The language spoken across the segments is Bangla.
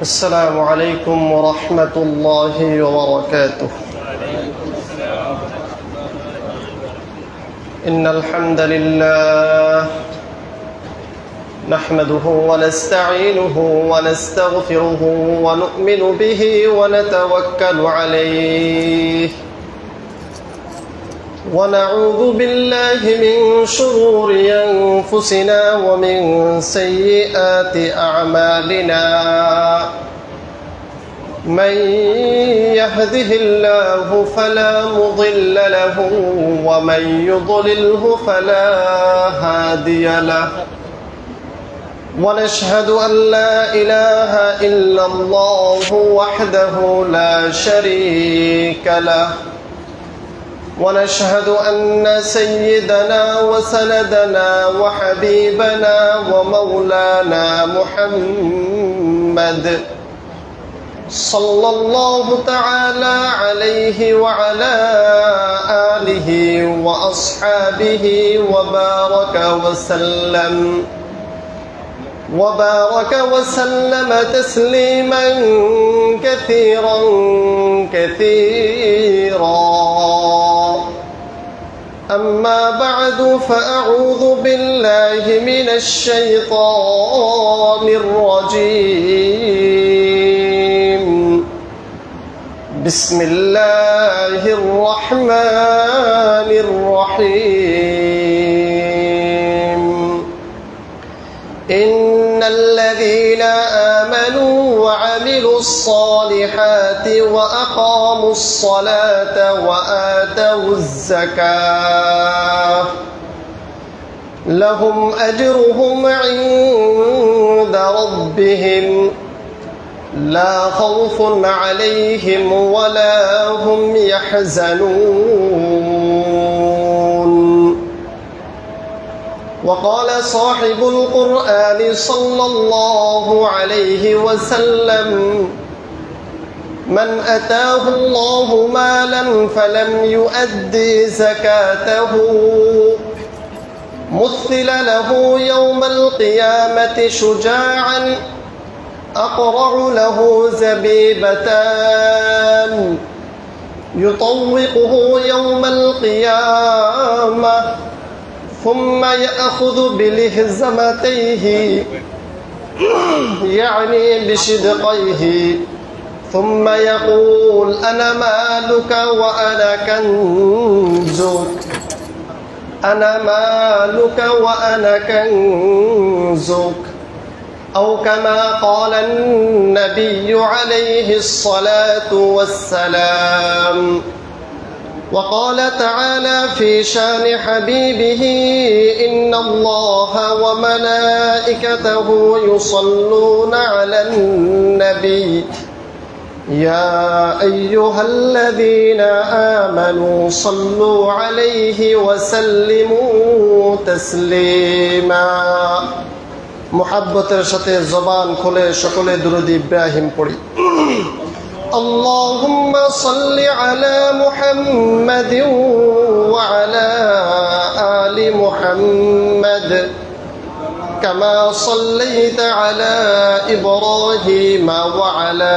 السلام عليكم ورحمة الله وبركاته. إن الحمد لله نحمده ونستعينه ونستغفره ونؤمن به ونتوكل عليه ونعوذ بالله من شرور أنفسنا ومن سيئات أعمالنا من يهده الله فلا مضل له ومن يضلله فلا هادي له ونشهد أن لا إله إلا الله وحده لا شريك له ونشهد أن سيدنا وسندنا وحبيبنا ومولانا محمد صلى الله تعالى عليه وعلى آله وأصحابه وبارك وسلم تسليما كثيرا أما بعد فأعوذ بالله من الشيطان الرجيم بسم الله الرحمن الرحيم إن الذين آمنوا وعملوا الصالحات وأقاموا الصلاة وآتوا الزكاة لهم أجرهم عند ربهم لا خوف عليهم ولا هم يحزنون. وقال صاحب القرآن صلى الله عليه وسلم من أتاه الله مالا فلم يؤدي زكاته مثل له يوم القيامة شجاعا أقرع له زبيبتان يطوقه يوم القيامة ثم يأخذ بلهزمتيه يعني بشدقيه ثم يقول أنا مالك وأنا كنزك أنا مالك وأنا كنزك أو كما قال النبي عليه الصلاة والسلام. وقال تعالى في شان حبيبه إن الله وملائكته يصلون على النبي يا أيها الذين آمنوا صلوا عليه وسلموا تسليما. محبتের সাথে জবান খুলে সকলে দুরূদ ইব্রাহিম পড়ি। اللهم صل على محمد وعلى آل محمد كما صليت على إبراهيم وعلى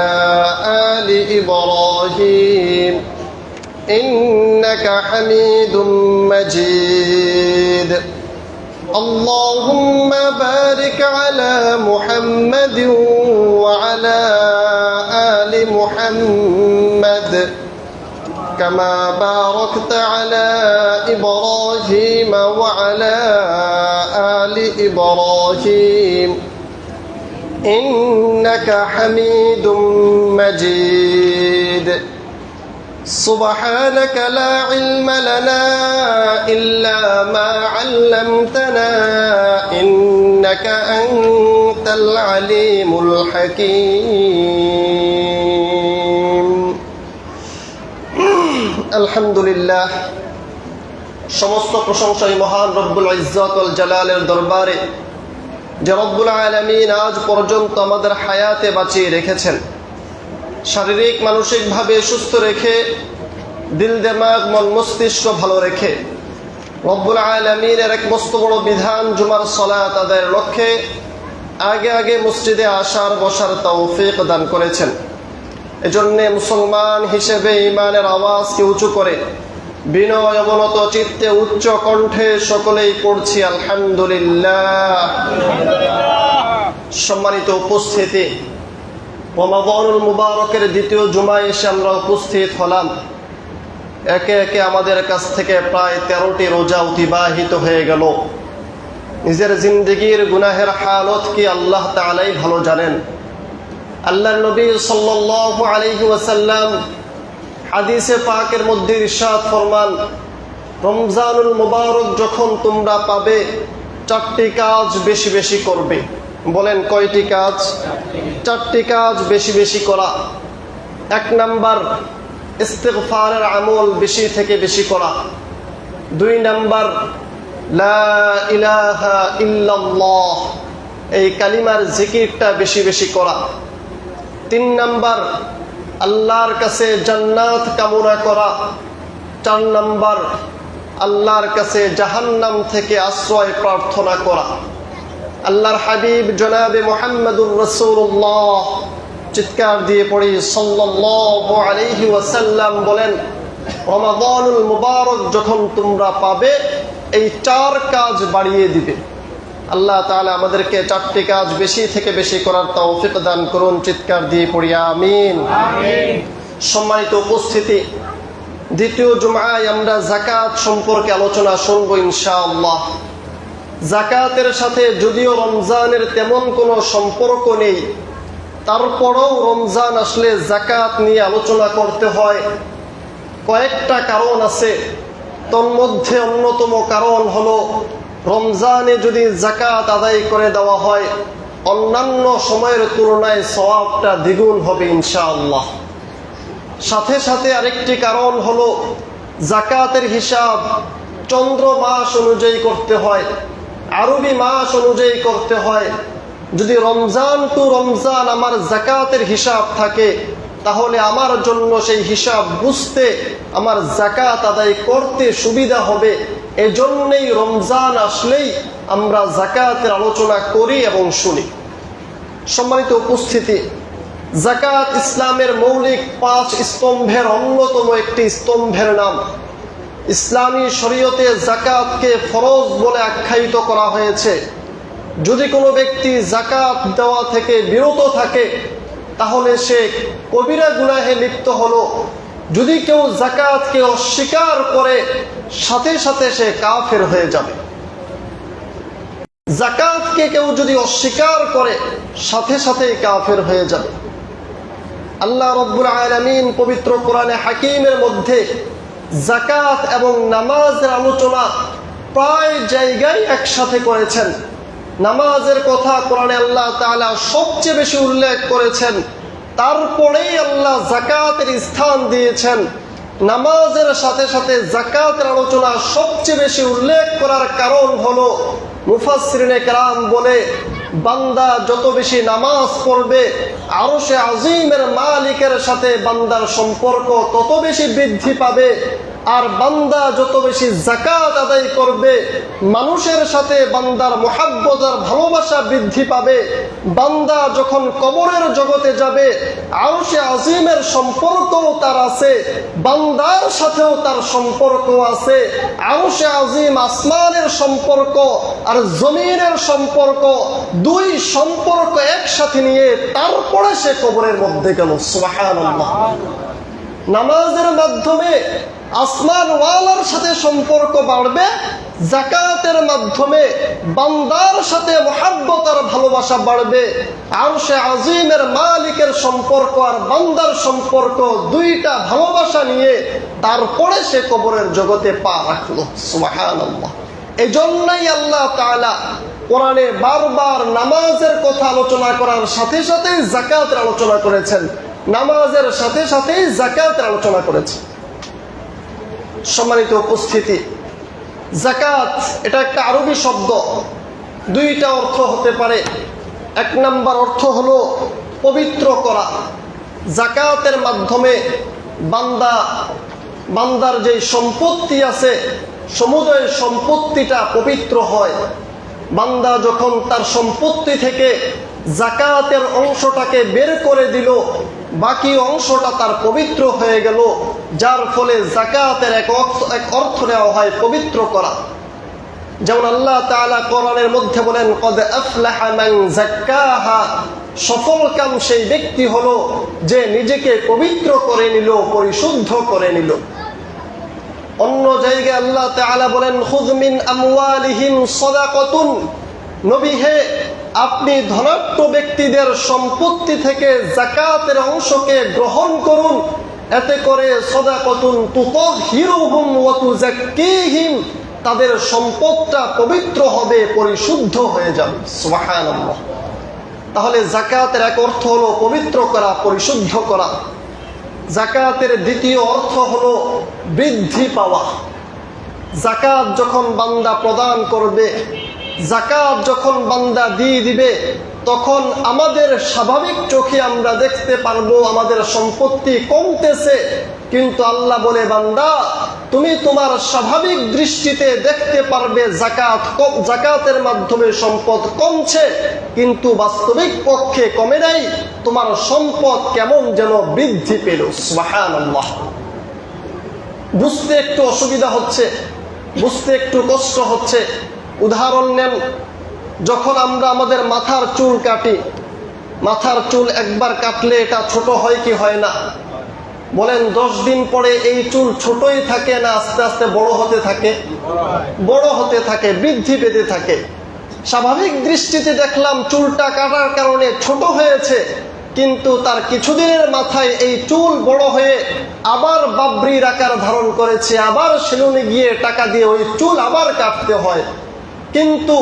آل إبراهيم إنك حميد مجيد. اللهم بارك على محمد وعلى آل محمد كما باركت على إبراهيم وعلى آل إبراهيم إنك حميد مجيد. سبحانك لا علم لنا إلا ما علمتنا إنك أنت العليم الحكيم. الحمد لله সমস্ত প্রশংসাই মহান রব্বুল ইজ্জত ওয়াল জালালের দরবারে, যে রব্বুল আলামিন আজ পর্যন্ত আমাদের হায়াতে বাঁচিয়ে রেখেছেন, শারীরিক মানসিকভাবে সুস্থ রেখে, দিল দিমাগ মন মস্তিষ্ক ভালো রেখে রব্বুল আলামিনের এক মস্ত বড় বিধান জুমার সালাত আদায়ের লক্ষ্যে আগে আগে মসজিদে আসার বসার তৌফিক দান করেছেন। এজন্যে মুসলমান হিসেবে ঈমানের আওয়াজকে উঁচু করে বিনয় অবনত চিত্তে উচ্চ কণ্ঠে সকলেই পড়ছি আলহামদুলিল্লাহ। সম্মানিত উপস্থিতি, রমাদানুল মুবারকের দ্বিতীয় জুমায় এসে আমরা উপস্থিত হলাম। একে একে আমাদের কাছ থেকে প্রায় 13টি রোজা অতিবাহিত হয়ে গেল। নিজের জিন্দেগির গুনাহের হালত কি আল্লাহ তাআলাই ভালো জানেন। আল্লাহর নবী সাল্লাল্লাহু আলাইহি ওয়াসাল্লাম হাদিসে পাকের মধ্যে ইরশাদ ফরমান, রমজানুল মুবারক যখন তোমরা পাবে 4টি কাজ বেশি বেশি করবে। বলেন কয়টি কাজ? 4টি কাজ বেশি বেশি করা। 1 নাম্বার, ইস্তিগফারের আমল বেশি থেকে বেশি করা। 2 নাম্বার, লা ইলাহা ইল্লাল্লাহ, এই কালিমার জিকিরটা বেশি বেশি করা। 3 নাম্বার, আল্লাহর কাছে জান্নাত কামনা করা। 4 নাম্বার, আল্লাহর কাছে জাহান্নাম থেকে আশ্রয় প্রার্থনা করা। আল্লাহর হাবিব জনাবে মুহাম্মদুর রাসূলুল্লাহ চিৎকার দিয়ে পড়ি সাল্লাল্লাহু আলাইহি ওয়াসাল্লাম বলেন, রমাদানুল মুবারক যখন তোমরা পাবে এই 4 কাজ বাড়িয়ে দিবে। আল্লাহ তাআলা আমাদেরকে 4টি কাজ বেশি থেকে বেশি করার তৌফিক দান করুন। চিৎকার দিয়ে পড়ি আমিন। সম্মানিত উপস্থিতি, দ্বিতীয় জুমায় আমরা যাকাত সম্পর্কে আলোচনা শুনবো ইনশাআল্লাহ। যাকাতের সাথে যদিও রমজানের তেমন কোনো সম্পর্ক নেই, তারপরেও রমজান আসলে যাকাত নিয়ে আলোচনা করতে হয়। কয়েকটা কারণ আছে, তন্মধ্যে অন্যতম কারণ হলো রমজানে যদি যাকাত আদায় করে দেওয়া হয় অন্যান্য সময়ের তুলনায় সওয়াবটা দ্বিগুণ হবে ইনশাআল্লাহ। সাথে সাথে আরেকটি কারণ হলো যাকাতের হিসাব চন্দ্র মাস অনুযায়ী করতে হয়, আরবি মাস অনুযায়ী করতে হয়। যদি রমজান টু রমজান আমার যাকাতের হিসাব থাকে তাহলে আমার জন্য সেই হিসাব বুঝতে, আমার যাকাত আদায় করতে সুবিধা হবে। এজন্যই রমজান আসলেই আমরা যাকাতের আলোচনা করি এবং শুনি। সম্মানিত উপস্থিতি, যাকাত ইসলামের মৌলিক 5 স্তম্ভের অন্যতম একটি স্তম্ভের নাম। ইসলামী শরীয়তে যাকাতকে ফরজ বলে আখ্যায়িত করা হয়েছে। যদি কোনো ব্যক্তি যাকাত দেওয়া থেকে বিরত থাকে তাহলে সে কবিরা গুনাহে লিপ্ত হলো। যদি কেউ যাকাতকে অস্বীকার করে সাথে সাথে সে কাফের হয়ে যাবে। যাকাতকে কেউ যদি অস্বীকার করে সাথে সাথেই কাফের হয়ে যাবে। আল্লাহ রাব্বুল আলামিন পবিত্র কোরআনে হাকিমের মধ্যে যাকাত এবং নামাজের আলোচনা প্রায় জায়গায় একসাথে করেছেন। নামাজের কথা কোরআনে আল্লাহ তাআলা সবচেয়ে বেশি উল্লেখ করেছেন, তারপরেই আল্লাহ যাকাতের স্থান দিয়েছেন। নামাজের সাথে সাথে যাকাতের আলোচনা সবচেয়ে বেশি উল্লেখ করার কারণ হলো মুফাসসিরিনে কেরাম বলে, বান্দা যত বেশি নামাজ পড়বে আরশে আজিমের মালিকের সাথে বান্দার সম্পর্ক তত বেশি বৃদ্ধি পাবে। আর বান্দা যত বেশি যাকাত আদায় করবে মানুষের সাথে বান্দার মুহাব্বত আর ভালোবাসা বৃদ্ধি পাবে। বান্দা যখন কবরের জগতে যাবে আরশে আজিমের সম্পর্কও তার আছে, বান্দার সাথেও তার সম্পর্ক আছে। আরশে আজিম আসমানের সম্পর্ক আর জমিনের সম্পর্ক, 2 সম্পর্ক একসাথে নিয়ে তারপরে সে কবরের মধ্যে গেল। সুবহানাল্লাহ। নামাজের মাধ্যমে আসমান ওয়ালার সাথে সম্পর্ক বাড়বে, যাকাতের মাধ্যমে বান্দার সাথে মুহাব্বত আর ভালোবাসা বাড়বে। আরশে আজিমের মালিকের সম্পর্ক আর বান্দার সম্পর্ক, 2টা ভালোবাসা নিয়ে তারপরে সে কবরের জগতে পা রাখলো। সুবহানাল্লাহ। এজন্যই আল্লাহ তাআলা কোরআনে বারবার নামাজের কথা আলোচনা করার সাথে সাথেই যাকাতের আলোচনা করেছেন, নামাজের সাথে সাথেই যাকাতের আলোচনা করেছেন। সম্মানিত উপস্থিতি, যাকাত এটা একটা আরবি শব্দ, দুইটা অর্থ হতে পারে। এক নাম্বার অর্থ হলো পবিত্র করা। যাকাতের মাধ্যমে বান্দার যে সম্পত্তি আছে সমুদয় সম্পত্তিটা পবিত্র হয়। বান্দা যখন তার সম্পত্তি থেকে যাকাতের অংশটাকে বের করে দিল, বাকি অংশটা তার পবিত্র হয়ে গেল, যার ফলে যাকাতের এক অর্থ নেওয়া হয় পবিত্র করা। যেমন আল্লাহ তাআলা কোরআনের মধ্যে বলেন, কদ আফলাহা মান যাক্কাহা, সফলকাম সেই ব্যক্তি হলো যে নিজেকে পবিত্র করে নিল, পরিশুদ্ধ করে নিল। অন্য জায়গায় আল্লাহ তাআলা বলেন, খুয মিন আমওয়ালিহিম সাদাকাতুন, নবী হে আপনি ধনাঢ্য ব্যক্তিদের সম্পত্তি থেকে যাকাতের অংশকে গ্রহণ করুন, এতে করে সাদাকাতুন তুতাহহিরুহুম ওয়া তুযাক্কিহিম, তাদের সম্পদটা পবিত্র হবে, পরিশুদ্ধ হয়ে যাবে। সুবহানাল্লাহ। তাহলে যাকাতের এক অর্থ হলো পবিত্র করা, পরিশুদ্ধ করা। যাকাতের দ্বিতীয় অর্থ হলো বৃদ্ধি পাওয়া। যাকাত যখন বান্দা প্রদান করবে, যাকাত যখন বান্দা দিয়ে দিবে, তখন আমাদের স্বাভাবিক চোখে আমরা দেখতে পারবো আমাদের সম্পত্তি কমতেছে, কিন্তু আল্লাহ বলে, বান্দা তুমি তোমার স্বাভাবিক দৃষ্টিতে দেখতে পারবে যাকাতের মাধ্যমে সম্পদ কমছে, কিন্তু বাস্তবিক পক্ষে কমে নাই, তোমার সম্পদ কেমন যেন বৃদ্ধি পেল। সুবহানাল্লাহ। বুঝতে একটু অসুবিধা হচ্ছে, বুঝতে একটু কষ্ট হচ্ছে। উদাহরণ নেন, যখন আমরা আমাদের মাথার চুল কাটি, মাথার চুল একবার কাটলে এটা ছোট হয় কি হয় না? বলেন 10 দিন পরে এই চুল ছোটই থাকে না আস্তে আস্তে বড় হতে থাকে? বড় হতে থাকে, বৃদ্ধি পেতে থাকে। স্বাভাবিক দৃষ্টিতে দেখলাম চুলটা কাটার কারণে ছোট হয়েছে, কিন্তু তার কিছুদিনের মাথায় এই চুল বড় হয়ে আবার বাবরির আকার ধারণ করেছে, আবার সেলুনে গিয়ে টাকা দিয়ে ওই চুল আবার কাটতে হয়। কিন্তু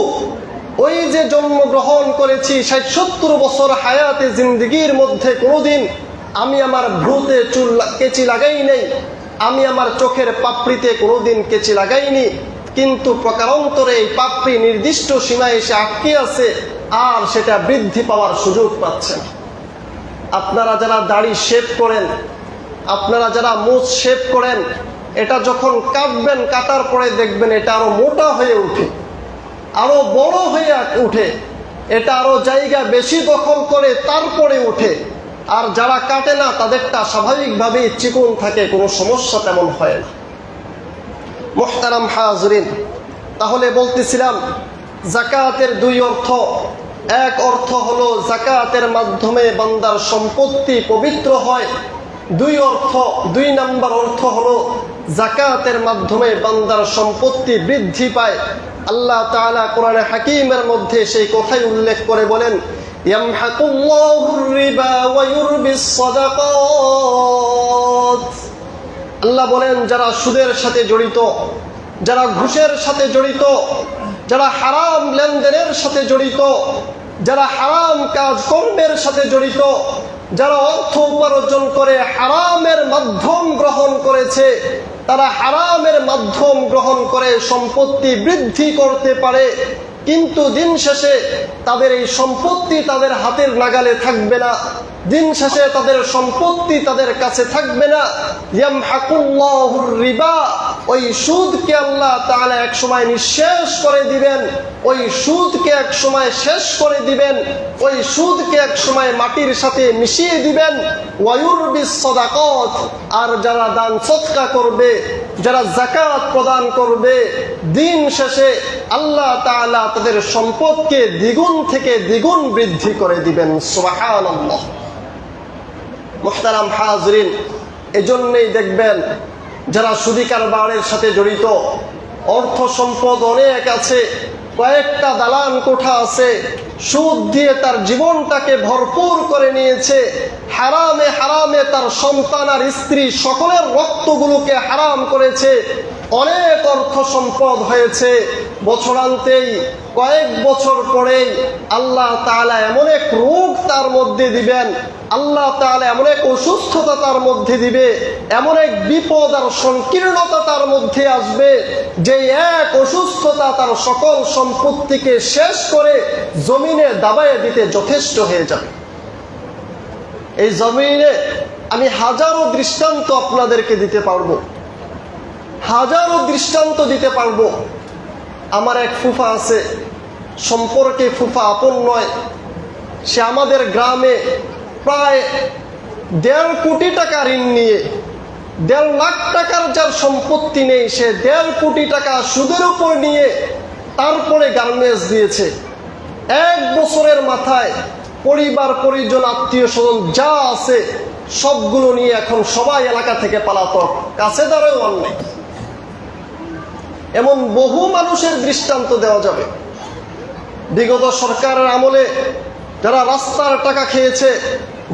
ওই যে জন্মগ্রহণ করেছি 60-70 বছর হায়াতে জিন্দেগির মধ্যে কোনোদিন আমি আমার ভ্রুতে কেচি লাগাই নাই, আমি আমার চোখের পাপড়িতে কোনোদিন কেচি লাগাইনি, কিন্তু প্রকারান্তরে এই পাপড়ি নির্দিষ্ট সীমায় এসে আটকে আছে, আর সেটা বৃদ্ধি পাওয়ার সুযোগ পাচ্ছে না। আপনারা যারা দাড়ি শেভ করেন, আপনারা যারা মুছ শেভ করেন, এটা যখন কাটবেন, কাটার পরে দেখবেন এটা আরো মোটা হয়ে উঠে, আরো বড় হয়ে উঠে, এটা আরো জায়গা বেশি দখল করে তারপরে উঠে। আর যারা কাটে না তাদেরটা স্বাভাবিকভাবেই চিকন থাকে, কোনো সমস্যা তেমন হয় না। মুহতারাম হাজরিন, তাহলে বলতেছিলাম যাকাতের দুই অর্থ। এক অর্থ হলো যাকাতের মাধ্যমে বান্দার সম্পত্তি পবিত্র হয়। দুই নাম্বার অর্থ হলো যাকাতের মাধ্যমে বান্দার সম্পত্তি বৃদ্ধি পায়। আল্লাহ তাআলা কোরআনে হাকিমের মধ্যে সেই কথাই উল্লেখ করে বলেন, ইয়ামহাকুল্লাহুর রিবা ওয়া ইউরবিস সাদাকাত। আল্লাহ বলেন, যারা সুদের সাথে জড়িত, যারা ঘুষের সাথে জড়িত, যারা হারাম লেনদেনের সাথে জড়িত, যারা হারাম কাজকর্মের সাথে জড়িত, যারা অর্থ উপার্জন করে হারামের মাধ্যম গ্রহণ করেছে, তারা হারামের মাধ্যম গ্রহণ করে সম্পত্তি বৃদ্ধি করতে পারে, কিন্তু দিন শেষে তাদের এই সম্পত্তি তাদের হাতের নাগালে থাকবে না, দিন শেষে তাদের সম্পত্তি তাদের কাছে থাকবে না। ইয়ামহাকুল্লাহুর রিবা, ওই সুদকে আল্লাহ তাআলা এক সময় নিঃশেষ করে দিবেন, ওই সুদকে এক সময় শেষ করে দিবেন, ওই সুদকে এক সময় মাটির সাথে মিশিয়ে দিবেন। ওয়া ইউরবিস সাদাকাত, আর যারা দান সদকা করবে, যারা যাকাত প্রদান করবে, দিন শেষে আল্লাহ তাআলা তাদের সম্পদকে দ্বিগুণ থেকে দ্বিগুণ বৃদ্ধি করে দিবেন। সুবহানাল্লাহ। মুহতারাম হাজরিন, এজন্যই দেখবেন যারা সুদি কারবারের সাথে জড়িত, অর্থ সম্পদ অনেক আছে, কয়েকটা দালান কোঠা আছে, সুদ দিয়ে তার জীবনটাকে ভরপুর করে নিয়েছে, হারামে হারামে তার সন্তান আর স্ত্রী সকলের রক্তগুলোকে হারাম করেছে, অনেক অর্থ সম্পদ হয়েছে, বছরান্তেই কয়েক বছর পরেই আল্লাহ তাআলা এমন এক রোগ তার মধ্যে দিবেন, আল্লাহ তাআলা এমন এক অসুস্থতা তার মধ্যে দিবে, এমন এক বিপদ আর সংকীর্ণতা তার মধ্যে আসবে, যে এক অসুস্থতা তার সকল সম্পত্তিকে শেষ করে জমিনে দাবায়ে দিতে যথেষ্ট হয়ে যাবে। এই জমিনে আমি হাজারো দৃষ্টান্ত আপনাদেরকে দিতে পারবো, হাজারো দৃষ্টান্ত দিতে পারবো। আমার এক ফুফা আছে, সম্পর্কে ফুফা আপন নয়, সে আমাদের গ্রামে প্রায় 1.5 কোটি টাকা ঋণ নিয়ে, 1.5 লাখ টাকার যার সম্পত্তি নেই, সে 1.5 কোটি টাকা সুদের উপর নিয়ে তারপরে গার্মেন্টস দিয়েছে। 1 বছরের মাথায় পরিবার পরিজন আত্মীয় স্বজন যা আছে সবগুলো নিয়ে এখন সবাই এলাকা থেকে পালাতক, কাছে দাঁড়াও অন্যায়। এমন বহু মানুষের দৃষ্টান্ত দেওয়া যাবে। বিগত সরকারের আমলে যারা রাস্তার টাকা খেয়েছে,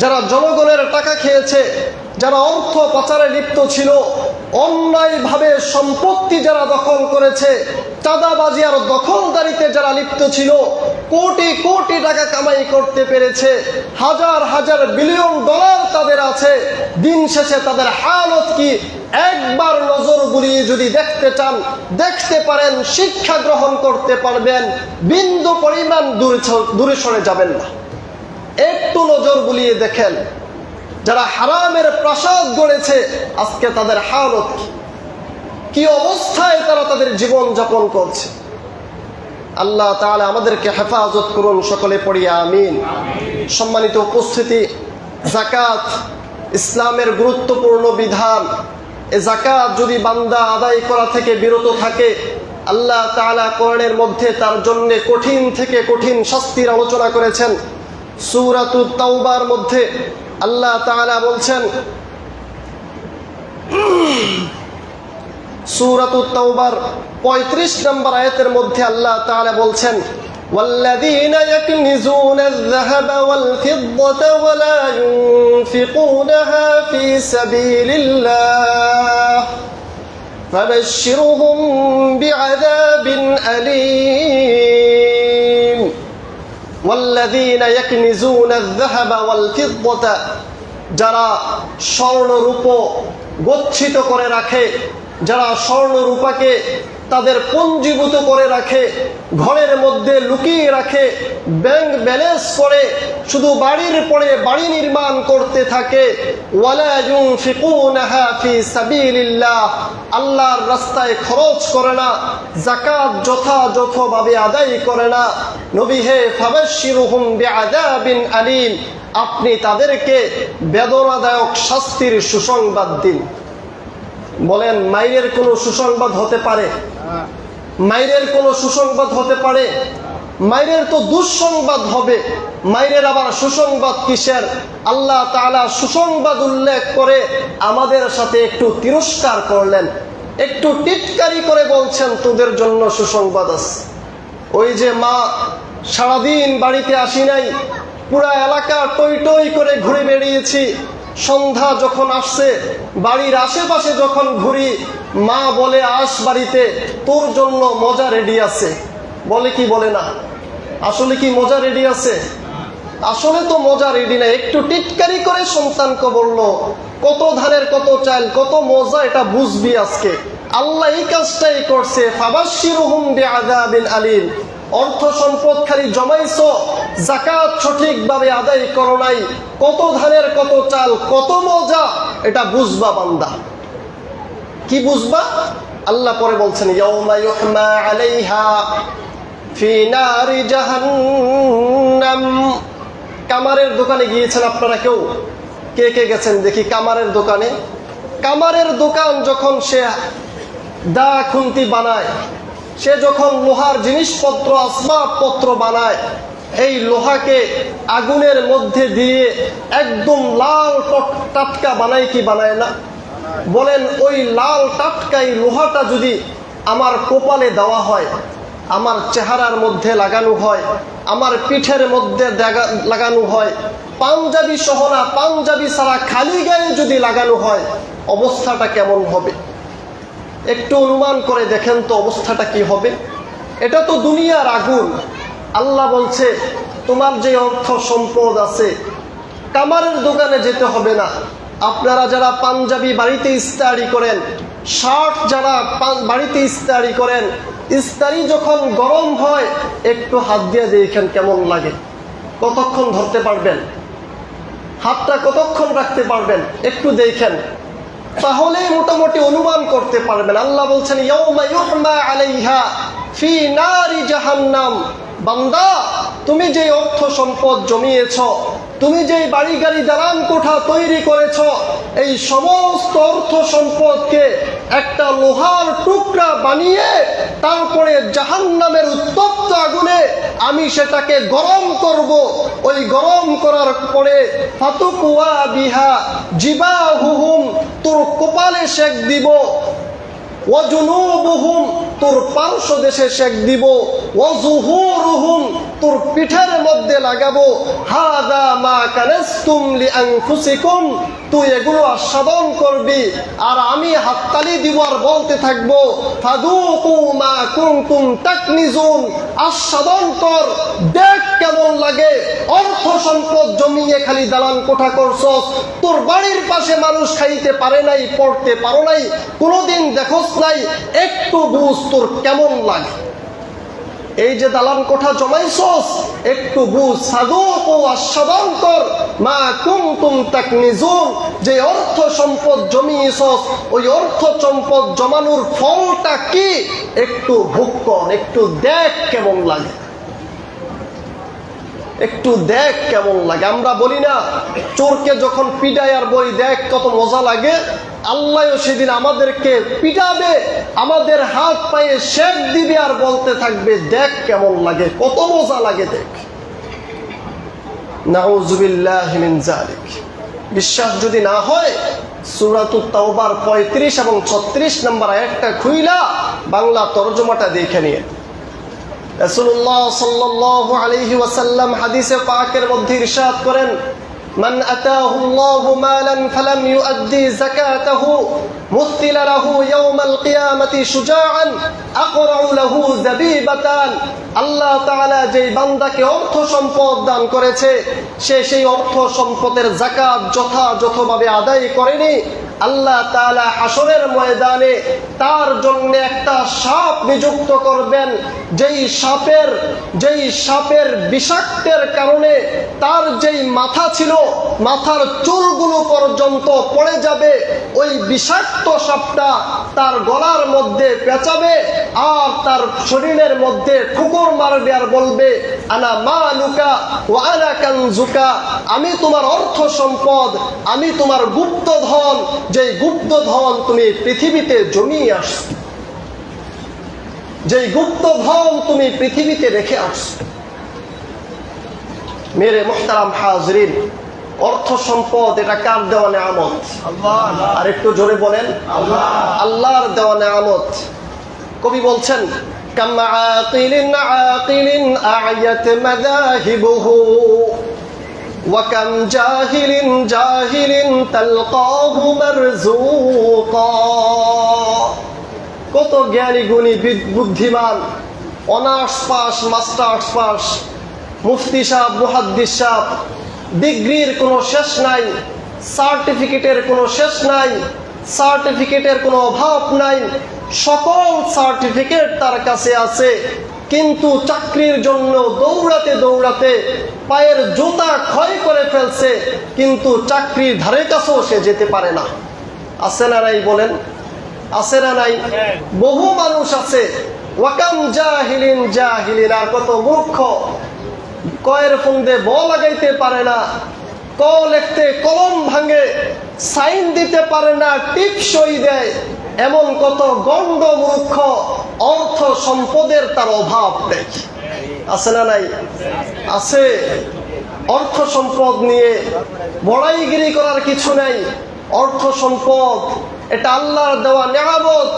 যারা জনগণের টাকা খেয়েছে, যারা অর্থ পাচারে লিপ্ত ছিল, অন্যায়ভাবে সম্পত্তি যারা দখল করেছে, চাঁদাবাজি আর দখলদারিতে যারা লিপ্ত ছিল, কোটি কোটি টাকা কামাই করতে পেরেছে, হাজার হাজার বিলিয়ন ডলার তাদের আছে, দিন শেষে তাদের হালত কি একবার নজর বুলিয়ে যদি দেখতে চান দেখতে পারেন, শিক্ষা গ্রহণ করতে পারবেন, বিন্দু পরিমাণ দূরে সরে যাবেন না। একটু নজর বুলিয়ে দেখেন, যারা হারামের প্রাসাদ গড়েছে আজকে তাদের হালত কি অবস্থায় তারা তাদের জীবন যাপন করছে। আল্লাহ তাআলা আমাদেরকে হেফাজত করুন, সকলে পড়ি আমিন। সম্মানিত উপস্থিতি, যাকাত ইসলামের গুরুত্বপূর্ণ বিধান। এই যাকাত যদি বান্দা আদায় করা থেকে বিরত থাকে, আল্লাহ তাআলা কোরআনের মধ্যে তার জন্য কঠিন থেকে কঠিন শাস্তির আলোচনা করেছেন। সূরাতুত তাওবার মধ্যে আল্লাহ তাআলা বলছেন, সূরাতুত তাওবার 35 নম্বর আয়াতের মধ্যে আল্লাহ তাআলা বলছেন, والذين يكنزون الذهب والفضة ولا ينفقونها في سبيل الله فبشرهم بعذاب أليم والذين يكنزون الذهب والفضة যারা স্বর্ণ রূপ গচ্ছিত করে রাখে, যারা স্বর্ণ রূপাকে তাদের পঞ্জীভূত করে রাখে, ঘরের মধ্যে লুকিয়ে রাখে, ব্যাংক ব্যালেন্স করে শুধু বাড়ির পরে বাড়ি নির্মাণ করতে থাকে, ওয়ালা ইউনফিকুনাহা ফি সাবিলিল্লাহ, আল্লাহর রাস্তায় খরচ করে না, যাকাত যথাযথভাবে আদায় করে না, নবী হে ফাবাশশিরুহুম বিআযাবিন আলীম, আপনি তাদেরকে বেদনাদায়ক শাস্তির সুসংবাদ দিন। বলেন, মাইরের কোনো সুসংবাদ হতে পারে? মাইরের কোনো সুসংবাদ হতে পারে? মাইরের তো দুঃসংবাদ হবে, মাইরের আবার সুসংবাদ কিসের? আল্লাহ তাআলা সুসংবাদ উল্লেখ করে আমাদের সাথে একটু তিরস্কার করলেন, একটু টিটকারি করে বলছেন তোদের জন্য সুসংবাদ আছে। ওই যে মা, সারাদিন বাড়িতে আসি নাই, পুরা এলাকা টই টই করে ঘুরে বেরিয়েছি, সন্ধ্যা যখন আসছে বাড়ির আশেপাশে যখন ঘুরি, মা বলে আস বাড়িতে, তোর জন্য মজা রেডি আছে। বলে কি বলে না? আসলে কি মজা রেডি আছে? আসলে তো মজা রেডি না। একটু টিটকারি করে সন্তানকে বললো, কত ধানের কত চাল, কত মজা, এটা বুঝবি আজকে। আল্লাহ এই কাজটাই করছে, ফাবাশশিরুহুম বিআযাবিন আলীম। অর্থ সম্পদ খালি জমাইছো, যাকাত সঠিকভাবে আদায় করো নাই, কত ধানের কত চাল, কত মজা, এটা বুঝবা বান্দা। কি বুঝবা? আল্লাহ পরে বলছেন, ইয়াউমা ইউহমা আলাইহা ফি নারি জাহান্নাম। কামারের দোকানে গিয়েছেন আপনারা কেউ? কে কে গেছেন দেখি কামারের দোকানে? কামারের দোকান যখন সে দা খুন্তি বানায়, সে যখন লোহার জিনিসপত্র আসবাবপত্র বানায়, এই লোহাকে আগুনের মধ্যে দিয়ে একদম লাল টাটকা বানায় কি বানায় না? বলেন, ওই লাল টাটকা এই লোহাটা যদি আমার কপালে দেওয়া হয়, আমার চেহারার মধ্যে লাগানো হয়, আমার পিঠের মধ্যে লাগানো হয়, পাঞ্জাবি সহ না, পাঞ্জাবি ছাড়া খালি গায়ে যদি লাগানো হয়, অবস্থাটা কেমন হবে? একটু অনুমান করে দেখেন তো অবস্থাটা কি হবে। এটা তো দুনিয়ার আগুন। আল্লাহ বলছে, তোমার যে অর্থ সম্পদ আছে, কামারের দোকানে যেতে হবে না। আপনারা যারা পাঞ্জাবি বাড়িতে ইস্তারি করেন, শার্ট যারা বাড়িতে ইস্তারি করেন, ইস্তারি যখন গরম হয় একটু হাত দিয়ে দেখেন কেমন লাগে। কতক্ষণ ধরতে পারবেন? হাতটা কতক্ষণ রাখতে পারবেন? একটু দেখেন, তাহলেই মোটামুটি অনুমান করতে পারবেন। আল্লাহ বলছেন ইয়াউমা ইউহমা আলাইহা ফি নারি জাহান্নাম। বান্দা, তুমি যে অর্থ সম্পদ জমিয়েছ, তুমি যে বাড়ি গাড়ি দালান কোঠা তৈরি করেছ, এই সমস্ত অর্থ সম্পদকে একটা লোহার টুকরা বানিয়ে তারপরে জাহান্নামের উত্তপ্ত আগুনে আমি সেটাকে গরম করব। ওই গরম করার পরে ফাতুকুয়া বিহা জিবাহুহুম, তোর কপালে সেক দিব, ওয়াজুনুবুহুম, তোর পার্শ্ব দেশে সেক দিব, ওয়াজুহুরুহুম, তোর পিঠের মধ্যে লাগাবো। হাদা মা কানাসতুম লিআনফুসিকুম, তুই এগুলো আস্বাদন করবি আর আমি হাততালি দিব আর বলতে থাকবো ফাদুকু মা কুনতুম তাকনিজুন, আস্বাদন কর, দেখ কেমন লাগে। অর্থ সম্পদ জমিয়ে খালি দালান কোঠা করছস, তোর বাড়ির পাশে মানুষ খাইতে পারে নাই, পড়তে পারো নাই, কোনোদিন দেখোস নাই, একটু বুঝ তোর কেমন লাগে। এই যে দালান কোঠা জমাইছস, একটু বুঝ, সাদুকু, আস্বাদন কর, মা কুনতুম তাকনিজুন, যে অর্থ সম্পদ জমিয়েছস, ওই অর্থ সম্পদ জমানোর ফলটা কি একটু ভোগ কর, একটু দেখ কেমন লাগে, একটু দেখ কেমন লাগে। আমরা বলি না চোরকে যখন পিটাই আর বলি দেখ কত মজা লাগে, আল্লাহও সেদিন আমাদেরকে পিটাবে, আমাদের হাত পায়ে শেক দিবে আর বলতে থাকবে দেখ কেমন লাগে, কত মজা লাগে দেখ। নাউযুবিল্লাহি মিন যালিক। বিশ্বাস যদি না হয় সূরাতুত তাওবার 35 এবং 36 নম্বর আয়াতটা খুইলা বাংলা তরজমাটা দেখে নিয়ে। রাসূলুল্লাহ সাল্লাল্লাহু আলাইহি ওয়াসাল্লাম হাদিসে পাকের মধ্যে ইরশাদ করেন, মান আতাহুল্লাহু মালান ফালাম ইউআদ্দি যাকাতাহু মুথিলা লাহু ইয়াওমাল কিয়ামাতি শুজাআন আকরাউ লাহু যাবিবাতান। আল্লাহ তাআলা যেই বান্দাকে অর্থ সম্পদ দান করেছে, সে সেই অর্থ সম্পদের যাকাত যথাযথভাবে আদায় করেনি, আল্লাহ তাআলা হাসরের ময়দানে তার জন্য একটা সাপ নিযুক্ত করবেন, যেই সাপের বিষাক্তের কারণে তার যেই মাথা ছিল, মাথার চুলগুলো পর্যন্ত পড়ে যাবে। ওই বিষাক্ত সাপটা তার গলার মধ্যে পেঁচাবে আর তার শরীরের মধ্যে ঠুকুর মারবে আর বলবে আনা মালুকা ওয়া আনা কানজুকা, আমি তোমার অর্থ সম্পদ, আমি তোমার গুপ্তধন, যে গুপ্তধন তুমি পৃথিবীতে জমিয়ে আসছো, যে গুপ্তধন তুমি পৃথিবীতে রেখে আসছো। মেরে মুহতারাম হাজরিন, অর্থ সম্পদ এটা কার দেওয়া নেয়ামত? আর একটু জোরে বলেন, আল্লাহর দেওয়া নেয়ামত। কবি বলছেন কাম আকিলিন আকিলিন আয়াত মাযাহিবুহু ওয়া কাম জাহিলিন জাহিলিন তালকাহু মারযুকা। কত জ্ঞানী গুণী বুদ্ধিমান, অনার্স পাস, মাস্টার্স পাস, মুফতি সাহেব, মুহাদ্দিস সাহেব, ডিগ্রির কোনো শেষ নাই, সার্টিফিকেটের কোনো শেষ নাই, সার্টিফিকেটের কোনো অভাব নাই, সকল সার্টিফিকেট তার কাছে আছে, কিন্তু চাকরির জন্য দৌড়াতে দৌড়াতে পায়ের জুতা ক্ষয় করে ফেলছে, কিন্তু চাকরির ধারে কাছেও সে যেতে পারে না। আছে না নাই বলেন? আছে না নাই? বহু মানুষ আছে। ওয়াকাম জাহিলিন জাহিলিন, আর কত মূর্খ, কয়ের ফুন্দে ব লাগাইতে পারে না, ক লিখতে কলম ভাঙে, সাইন দিতে পারে না, টিপসই দেয়, এমন কত গণ্ড মূর্খ, অর্থ সম্পদের তার অভাব নেই। আছে না নাই? আছে। অর্থ সম্পদ নিয়ে বড়াইগিরি করার কিছু নাই। অর্থ সম্পদ এটা আল্লাহর দেওয়া নেয়ামত।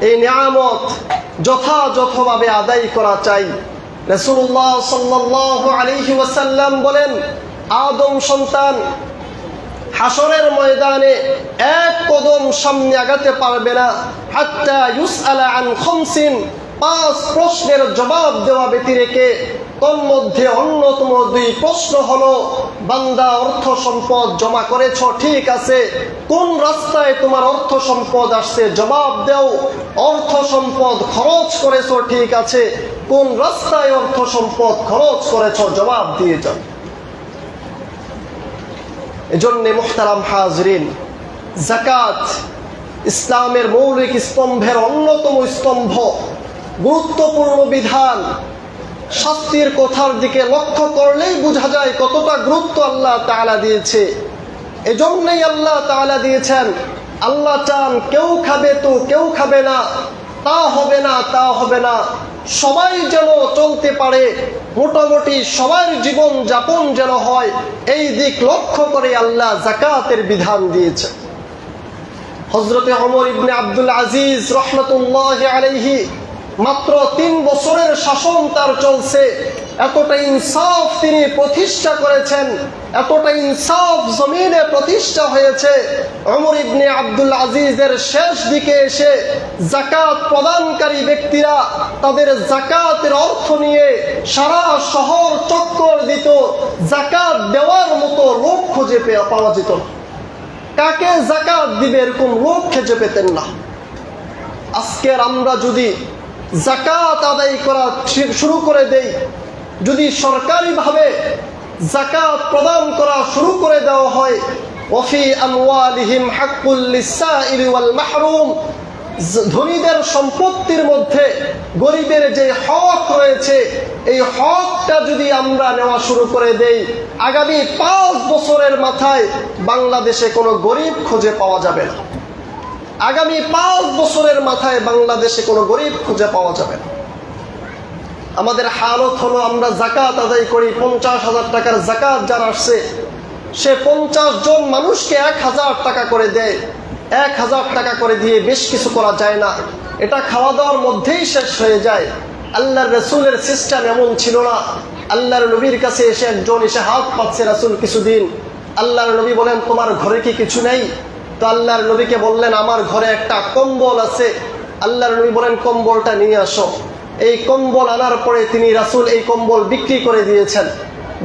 এই নেয়ামত যথাযথভাবে আদায় করা চাই। রাসূলুল্লাহ সাল্লাল্লাহু আলাইহি ওয়াসাল্লাম বলেন, আদম সন্তান হাসরের ময়দানে এক কদম সামনে আগাতে পারবে না হাত্তা ইউসআলা আন খামসিন, 5 প্রশ্নের জবাব দেওয়া ব্যতি রেখে তন্মধ্যে অন্যতম দুই প্রশ্ন হলো, বান্দা অর্থ সম্পদ জমা করেছ, ঠিক আছে, কোন রাস্তায় তোমার অর্থ সম্পদ আসছে জবাব দাও। অর্থ সম্পদ খরচ করেছ, ঠিক আছে, কোন রাস্তায় অর্থ সম্পদ খরচ করেছ জবাব দিয়ে যাও। এজন্য মুহতারাম হাজরিন, যাকাত ইসলামের মৌলিক স্তম্ভের অন্যতম স্তম্ভ, গুরুত্বপূর্ণ বিধান। শাস্তির কথার দিকে লক্ষ্য করলেই বোঝা যায় কতটা গুরুত্ব আল্লাহ তাআলা দিয়েছে। এজন্যই আল্লাহ তাআলা দিয়েছেন, আল্লাহ চান কেউ খাবে তো কেউ খাবে না, তা হবে না, তা হবে না, সবাই যেন চলতে পারে, মোটামুটি সবার জীবন যাপন যেন হয়, এই দিক লক্ষ্য করে আল্লাহ যাকাতের বিধান দিয়েছে। হযরতে ওমর ইবনে আব্দুল আজিজ রাহমাতুল্লাহি আলাইহি মাত্র 3 বছরের শাসন তার চলছে, এতটা ইনসাফ তিনি প্রতিষ্ঠা করেছেন, এতটা ইনসাফ জমিনে প্রতিষ্ঠা হয়েছে। ওমর ইবনে আব্দুল আজিজের শেষ দিকে এসে যাকাত প্রদানকারী ব্যক্তিরা তাদের যাকাতের অর্থ নিয়ে সারা শহর চক্কর দিত, যাকাত দেওয়ার মতো লোক খুঁজে পাওয়া যেত না। কাকে যাকাত দিবে এরকম লোক খুঁজে পেতেন না। আজকের আমরা যদি যাকাত আদায় করা শুরু করে দেই, যদি সরকারিভাবে যাকাত প্রদান করা শুরু করে দেওয়া হয়, ওয়াফি আমওয়ালিহিম হাক্কুল লিসাইলি ওয়াল মাহরুম, ধনীদের সম্পত্তির মধ্যে গরিবের যে হক রয়েছে, এই হকটা যদি আমরা নেওয়া শুরু করে দেই, আগামী 5 বছরের মাথায় বাংলাদেশে কোনো গরিব খুঁজে পাওয়া যাবে না। আগামী 5 বছরের মাথায় বাংলাদেশে কোনো গরিব খুঁজে পাওয়া যাবে না। আমাদের হালত হলো, আমরা যাকাত আদায় করি, 50,000 টাকার যাকাত যার আসছে, সে 50 জন মানুষকে 1,000 টাকা করে দেয়। 1,000 টাকা করে দিয়ে বেশ কিছু করা যায় না, এটা খাওয়া দাওয়ার মধ্যেই শেষ হয়ে যায়। আল্লাহর রাসূলের সিস্টেম এমন ছিল না। আল্লাহর নবীর কাছে একজন এসে হাত পাচ্ছে, রাসূল কিছুদিন। আল্লাহর নবী বলেন, তোমার ঘরে কি কিছু নেই? তো আল্লাহর নবীকে বললেন, আমার ঘরে একটা কম্বল আছে। আল্লাহর নবী বলেন, কম্বলটা নিয়ে আসো। এই কম্বল আনার পরে তিনি রাসূল এই কম্বল বিক্রি করে দিয়েছেন।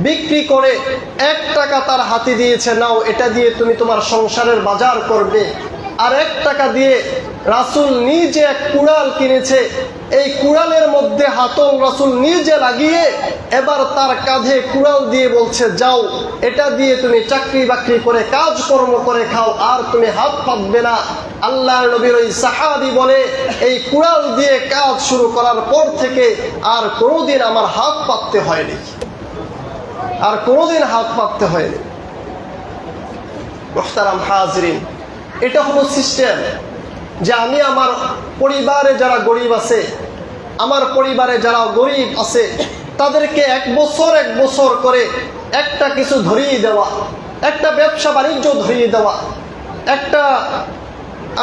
বিক্রি করে 1 টাকা তার হাতে দিয়েছে, নাও এটা দিয়ে তুমি তোমার সংসারের বাজার করবে। আর 1 টাকা দিয়ে রাসূল নিজে এক কুড়াল কিনেছে, এই কুড়ালের মধ্যে হাতল রাসূল নিজে লাগিয়ে এবার তার কাঁধে কুড়াল দিয়ে বলছে, যাও, এটা দিয়ে তুমি চাকরি বাকরি করে কাজকর্ম করে খাও, আর তুমি হাত পাতবে না। আল্লাহর নবীর ওই সাহাবী বলে, এই কুড়াল দিয়ে কাজ শুরু করার পর থেকে আর কোনোদিন আমার হাত পাততে হয়নি, আর কোনোদিন হাত পাততে হয়নি। মুহতারাম হাজরিন, এটা হলো সিস্টেম যে আমি আমার পরিবারে যারা গরিব আছে, আমার পরিবারে যারা গরিব আছে, তাদেরকে 1 বছর 1 বছর করে একটা কিছু ধরিয়ে দেওয়া, একটা ব্যবসা বাণিজ্য ধরিয়ে দেওয়া। একটা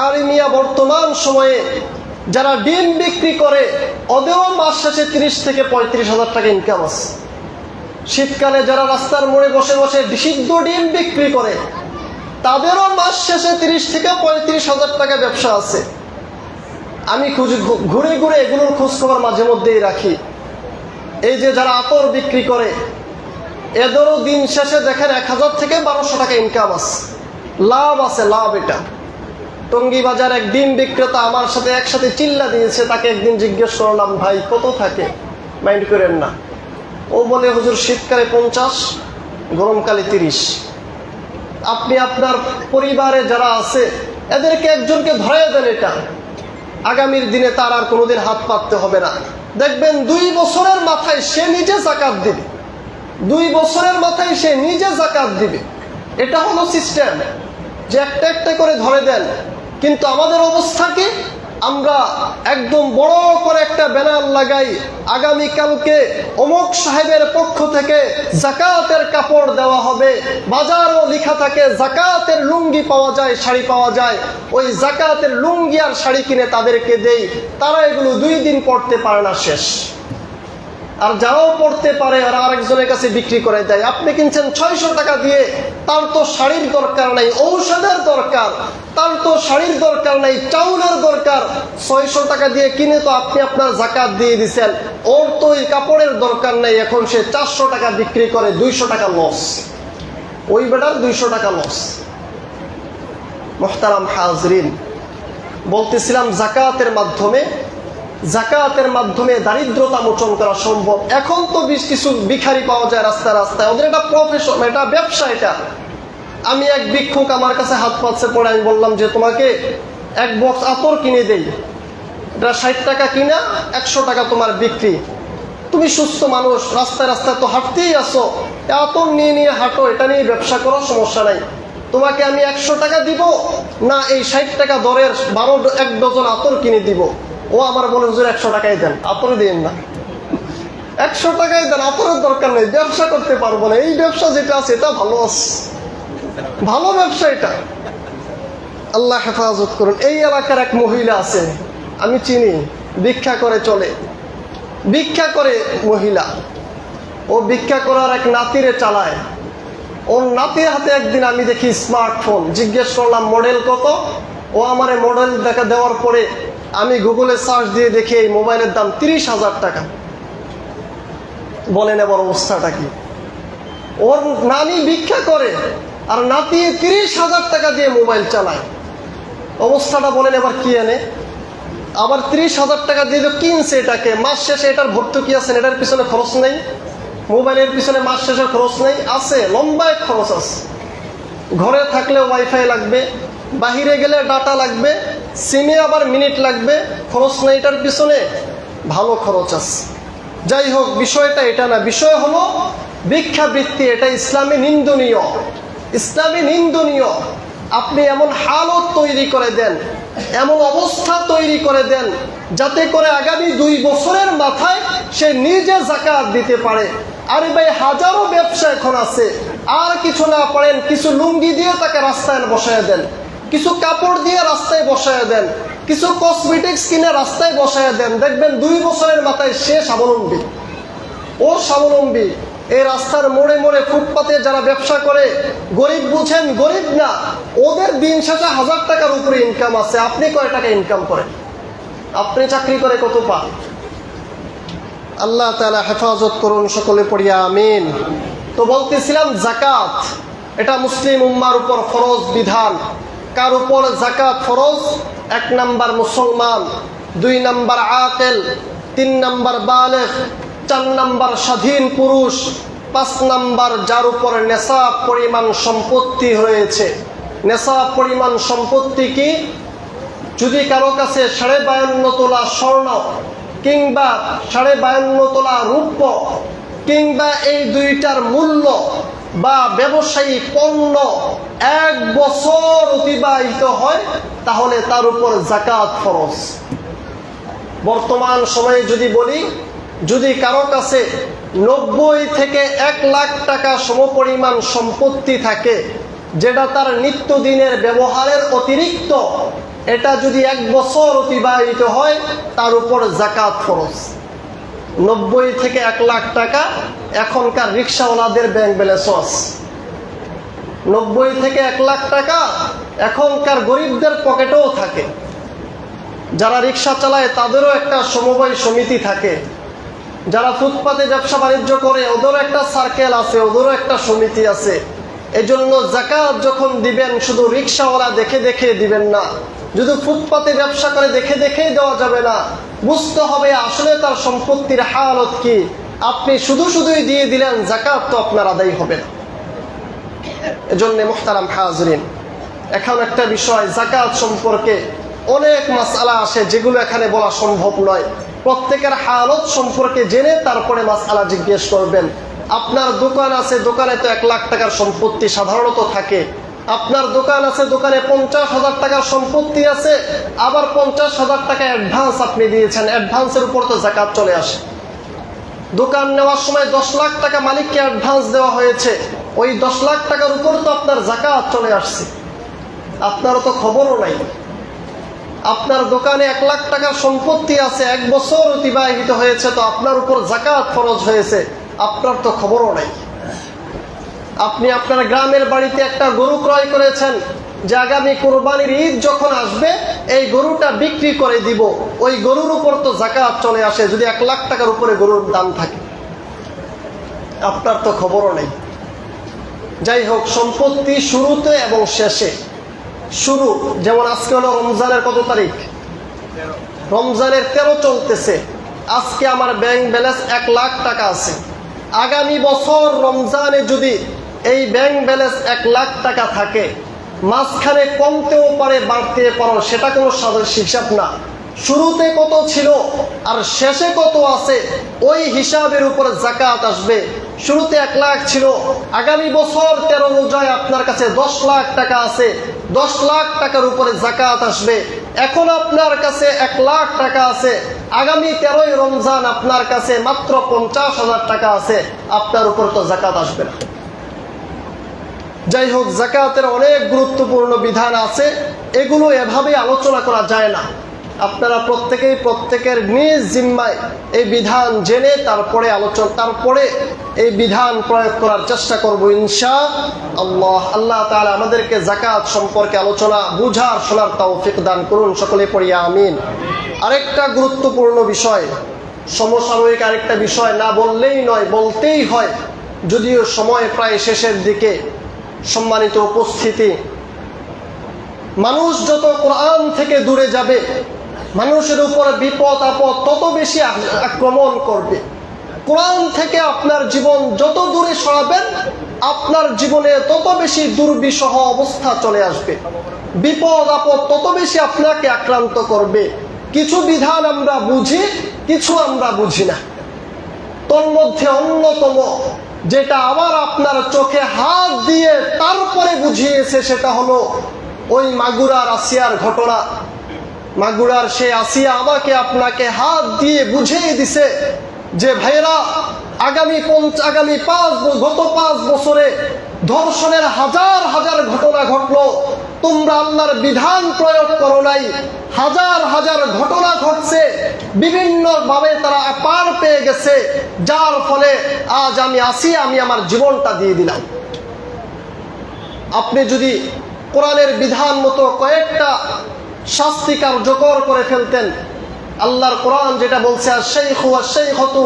আরিমিয়া বর্তমান সময়ে যারা ডিম বিক্রি করে, ওদেরও মাস শেষে 30 থেকে 35,000 টাকা ইনকাম আছে। শীতকালে যারা রাস্তার মোড়ে বসে বসে সিদ্ধ ডিম বিক্রি করে, তাদেরও মাস শেষে 30 থেকে 35,000 টাকা ব্যবসা আছে। আমি ঘুরে ঘুরে এগুলোর খোঁজখবর মাঝে মধ্যেই রাখি। এই যে যারা আতর বিক্রি করে, এদেরও দিন শেষে দেখেন 1,000 থেকে 1,200 টাকা ইনকাম আছে, লাভ আছে, লাভ। এটা টঙ্গী বাজার এক ডিম বিক্রেতা আমার সাথে একসাথে চিল্লা দিয়েছে, তাকে একদিন জিজ্ঞেস করলাম, ভাই কত থাকে? মাইন্ড করেন না। ও বলে, হুজুর শীতকালে 50, গরমকালে 30। আপনি আপনার পরিবারে যারা আছে এদেরকে একজনকে ধরে দেন, এটা আগামীর দিনে তার আর কোনোদিন হাত পাততে হবে না। দেখবেন 2 বছরের মাথায় সে নিজে যাকাত দিবে, 2 বছরের মাথায় সে নিজে যাকাত দিবে। এটা হলো সিস্টেম যে একটা একটা করে ধরে দেন। কিন্তু আমাদের অবস্থা কি? আমরা একদম বড় করে একটা ব্যানার লাগাই, আগামীকালকে অমুক সাহেবের পক্ষ থেকে যাকাতের কাপড় দেওয়া হবে। বাজারও লেখা থাকে যাকাতের লুঙ্গি পাওয়া যায়, শাড়ি পাওয়া যায়। ওই যাকাতের লুঙ্গি আর শাড়ি কিনে তাদেরকে দেই, তারা এগুলো 2 দিন পড়তে পারে না, শেষ। আর যারাও পড়তে পারে আর আরেকজনের কাছে বিক্রি করে দেয়। আপনি কিনছেন 600 টাকা দিয়ে, তার তো শাড়ির দরকার নাই, ঔষধের দরকার, তার তো শাড়ির দরকার নাই, চাউলের দরকার। 600 টাকা দিয়ে কিনে তো আপনি আপনার যাকাত দিয়ে দিচ্ছেন, ওর তো ওই কাপড়ের দরকার নেই, এখন সে 400 টাকা বিক্রি করে 200 টাকা লস, ওই বেটার 200 টাকা লস। মুহতারাম হাজরিন, বলতেছিলাম জাকাতের মাধ্যমে দারিদ্রতা মোচন করা সম্ভব। এখন তো কিছু ভিখারি পাওয়া যায় রাস্তায় রাস্তায়, ওদের এটা প্রফেশন, এটা ব্যবসা। এটা আমি এক ভিক্ষুক আমার কাছে হাত পাচ্ছে পড়ে আমি বললাম যে তোমাকে এক বক্স আতর কিনে দেই, এটা 60 টাকা কিনা 100 টাকা তোমার বিক্রি, তুমি সুস্থ মানুষ, রাস্তায় রাস্তায় তো হাঁটতেই আসো, আতর নিয়ে হাঁটো, এটা নিয়ে ব্যবসা করো, সমস্যা নাই, তোমাকে আমি 100 টাকা দিব না এই 60 টাকা দরের 1 ডজন আতর কিনে দিব। ও আমার বলে হুজুর 100 টাকাই দেন, আতরে দিন না, 100 টাকাই দেন, আতরের দরকার নেই, ব্যবসা করতে পারবো না, এই ব্যবসা যেটা আছে এটা ভালো আছে, ভালো ব্যবসা এটা, আল্লাহ হেফাজত করুন। এই এলাকার এক মহিলা আছে আমি চিনি, ভিক্ষা করে চলে, ভিক্ষা করে মহিলা, ও ভিক্ষা করার এক নাতিরে চালায়। ওর নাতির হাতে একদিন আমি দেখি স্মার্টফোন, জিজ্ঞেস করলাম মডেল কত, ও আমারে মডেল দেখা দেওয়ার পরে আমি গুগলে সার্চ দিয়ে দেখি এই মোবাইলের দাম 30,000 টাকা। বলেন এবার অবস্থাটা কি? ওর নানি ভিক্ষা করে আর নাতি 30,000 টাকা দিয়ে মোবাইল চালায়, অবস্থাটা বলেন এবার কি এনে? আবার 30,000 টাকা দিয়ে তো কিনছে এটাকে, মাস শেষে এটার ভর্তুকি আছে, এটার পিছনে খরচ নেই, মোবাইলের পিছনে মাস শেষের খরচ নেই, আছে লম্বা এক খরচ আছে। ঘরে থাকলে ওয়াইফাই লাগবে, বাহিরে গেলে ডাটা লাগবে, সিমে আবার মিনিট লাগবে, খরচ নেই এটার পিছনে, ভালো খরচ আছে। যাই হোক, বিষয়টা এটা না, বিষয় হলো ভিক্ষাবৃত্তি, এটা ইসলামে নিন্দনীয়, ইসলামে নিন্দনীয়। আপনি এমন হালত তৈরি করে দেন, এমন অবস্থা তৈরি করে দেন যাতে করে আগামী 2 বছরের মাথায় সে নিজে যাকাত দিতে পারে। আরে ভাই, হাজারো ব্যবসা এখন আছে, আর কিছু না পারেন কিছু লুঙ্গি দিয়ে তাকে রাস্তায় বসায় দেন, কিছু কাপড় দিয়ে রাস্তায় বসায় দেন, কিছু কসমেটিক্স কিনে রাস্তায় বসায় দেন, দেখবেন 2 বছরের মাথায় সে স্বাবলম্বী, ও স্বাবলম্বী। এই রাস্তার মোড়ে মোড়ে ফুটপাতে যারা ব্যবসা করে, গরিব বুঝেন, গরিব না, ওদের দিন শেষে 1000 টাকার উপরে ইনকাম আছে। আপনি কয় টাকা ইনকাম করেন? আপনি চাকরি করে কত পান? আল্লাহ তাআলা হেফাজত করুন, সকলে পড়িয়া আমিন। তো বলতেছিলাম যাকাত, এটা মুসলিম উম্মার উপর ফরজ বিধান। কার উপর যাকাত ফরজ? 1 নাম্বার মুসলমান, 2 নাম্বার আকিল, 3 নাম্বার বালিগ, 4 নাম্বার স্বাধীন পুরুষ, 5 নাম্বার যার উপর নেশাব পরিমাণ সম্পত্তি হয়েছে। নেশাব পরিমাণ সম্পত্তি কি? যদি কারো কাছে 52.5 তোলা স্বর্ণ কিংবা 52.5 তোলা রূপ্য কিংবা এই দুইটার মূল্য বা ব্যবসায়ী পণ্য 1 বছর অতিবাহিত হয়, তাহলে তার উপর যাকাত ফরজ। বর্তমান সময়ে যদি বলি, যদি কারো কাছে 90 থেকে 1 লাখ টাকা সমপরিমাণ সম্পত্তি থাকে, যেটা তার নিত্যদিনের ব্যবহারের অতিরিক্ত, এটা যদি 1 বছর অতিবাহিত হয় তার উপর যাকাত ফরজ। 90 থেকে 1 লাখ টাকা এখনকার রিক্সাওয়ালাদের ব্যাংক ব্যালেন্স আছে। 90 থেকে 1 লাখ টাকা এখনকার গরিবদের পকেটেও থাকে। যারা রিক্সা চালায় তাদেরও একটা সমবায় সমিতি থাকে, যারা ফুটপাতে ব্যবসা বাণিজ্য করে ওদেরও একটা সার্কেল আছে, ওদেরও একটা সমিতি আছে। এজন্য যাকাত যখন দিবেন শুধু রিক্সাওয়ালা দেখে দেখে দিবেন না, যদি ফুটপাতে ব্যবসা করে দেখে দেখেই দেওয়া যাবে না, বুঝতে হবে আসলে তার সম্পত্তির হালত কি। আপনি শুধুই দিয়ে দিলেন, যাকাত তো আপনার আদায় হবে না। এজন্য মুহতারাম হাজরিন, এখন একটা বিষয়, যাকাত সম্পর্কে অনেক মাসআলা আসে যেগুলো এখানে বলা সম্ভব নয়। প্রত্যেকের হালত সম্পর্কে জেনে তারপরে মাসআলা জিজ্ঞেস করবেন। আপনার দোকান আছে, দোকানে তো 1 লাখ টাকার সম্পত্তি সাধারণত থাকে। আপনার দোকান আছে, দোকানে 50,000 টাকার সম্পত্তি আছে, আবার 50,000 টাকা অ্যাডভান্স আপনি দিয়েছেন, অ্যাডভান্সের উপর তো যাকাত চলে আসে। দোকান নেওয়ার সময় 10 লাখ টাকা মালিককে অ্যাডভান্স দেওয়া হয়েছে, ওই 10 লাখ টাকার উপর তো আপনার যাকাত চলে আসছে, আপনারও তো খবরও নাই। আপনার দোকানে 1 লাখ টাকার সম্পত্তি আছে, 1 বছর অতিবাহিত হয়েছে, তো আপনার উপর যাকাত ফরজ হয়েছে, আপনার তো খবরও নাই। আপনি আপনার গ্রামের বাড়িতে একটা গরু ক্রয় করেছেন, যে আগামী কোরবানির ঈদ যখন আসবে এই গরুটা বিক্রি করে দিব, ওই গরুর উপর তো যাকাত চলে আসে যদি 1 লাখ টাকার উপরে গরুর দাম থাকে। আপনার তো খবরও নেই। যাই হোক, সম্পত্তি শুরুতে এবং শেষে। শুরু যেমন আজকে হলো রমজানের কত তারিখ? রমজানের 13 চলতেছে। আজকে আমার ব্যাংক ব্যালেন্স 1 লাখ টাকা আছে। আগামী বছর রমজানে যদি এই ব্যাংক ব্যালেন্স 1 লাখ টাকা থাকে, মাঝখানে কমতেও পারে বাড়তে পারো, সেটা কোনো হিসাব না। শুরুতে কত ছিল আর শেষে কত আছে ওই হিসাবের উপর যাকাত আসবে। শুরুতে 1 লাখ ছিল, আগামী বছর 13 রোজায় আপনার কাছে 10 লাখ টাকা আছে, 10 লাখ টাকার উপরে যাকাত আসবে। এখন আপনার কাছে 1 লাখ টাকা আছে, আগামী 13ই রমজান আপনার কাছে মাত্র 50,000 টাকা আছে, আপনার উপর তো যাকাত আসবে না। যাই হোক, যাকাতের অনেক গুরুত্বপূর্ণ বিধান আছে, এগুলো এভাবে আলোচনা করা যায় না। আপনারা প্রত্যেকেই প্রত্যেকের নিজ জিম্মায় এই বিধান জেনে তারপরে এই বিধান প্রয়োগ করার চেষ্টা করব ইনশাআল্লাহ। আল্লাহ তাআলা আমাদেরকে যাকাত সম্পর্কে আলোচনা বুঝার শোনার তৌফিক দান করুন, সকলে পড়ি আমিন। আরেকটা গুরুত্বপূর্ণ বিষয়, সমসাময়িক আরেকটা বিষয়, না বললেই নয়, বলতেই হয়, যদিও সময় প্রায় শেষের দিকে। সম্মানিত উপস্থিতি, মানুষ যত কোরআন থেকে দূরে যাবে, মানুষের উপর বিপদ আপদ তত বেশি আক্রমণ করবে। কোরআন থেকে আপনার জীবন যত দূরে সরাবেন, আপনার জীবনে তত বেশি দুর্বিষহ অবস্থা চলে আসবে। বিপদ আপদ তত বেশি আপনাকে আক্রান্ত করবে। কিছু বিধান আমরা বুঝি, কিছু আমরা বুঝি না। তোর মধ্যে অন্যতম যেটা আবার আপনার চোখে হাত দিয়ে তারপরে বুঝিয়েছে, সেটা হলো ওই মাগুরার আসিয়ার ঘটনা। মাগুরার সে আসিয়া আমাকে আপনাকে হাত দিয়ে বুঝিয়ে দিছে যে ভাইরা, গত 5 বছরে ধর্ষণের হাজার হাজার ঘটনা ঘটলো, তোমরা আল্লাহর বিধান প্রয়োগ করো নাই, হাজার হাজার ঘটনা ঘটছে, বিভিন্ন ভাবে তারা পার পেয়ে গেছে, যার ফলে আজ আমি আমার জীবনটা দিয়ে দিলাম। আপনি যদি কোরআনের বিধান মতো কয়েকটা শাস্তি কার্যকর করে ফেলতেন, আল্লাহর কোরআন যেটা বলছে, আশ-শাইখু ওয়াশ-শাইখাতু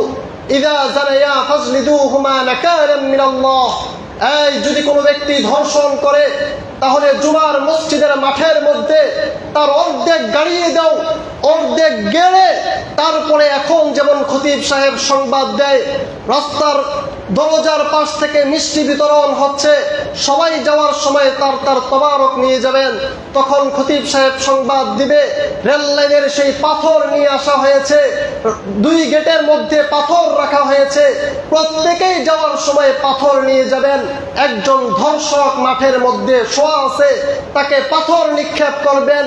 ইযা যানায়া ফাজলিদুহুমা নাকারাম মিনাল্লাহ, এই যদি কোনো ব্যক্তি ধর্ষণ করে তাহলে জুমার মসজিদের মাঠের মধ্যে তার অর্ধেক গাড়িয়ে দাও, অর্ধেক গেড়ে তারপরে এখন যেমন খতিব সাহেব সংবাদ দেয়, রাস্তার দরজার পাশ থেকে মিষ্টি বিতরণ হচ্ছে, সবাই যাওয়ার সময় তার তবারক নিয়ে যাবেন, তখন খতিব সাহেব সংবাদ দিবে রেল লাইনের সেই পাথর নিয়ে আসা হয়েছে, 2 গেটের মধ্যে পাথর রাখা হয়েছে, প্রত্যেকেই যাওয়ার সময় পাথর নিয়ে যাবেন। একজন ধর্ষক মাঠের মধ্যে শোয়া আছে, তাকে পাথর নিক্ষেপ করবেন,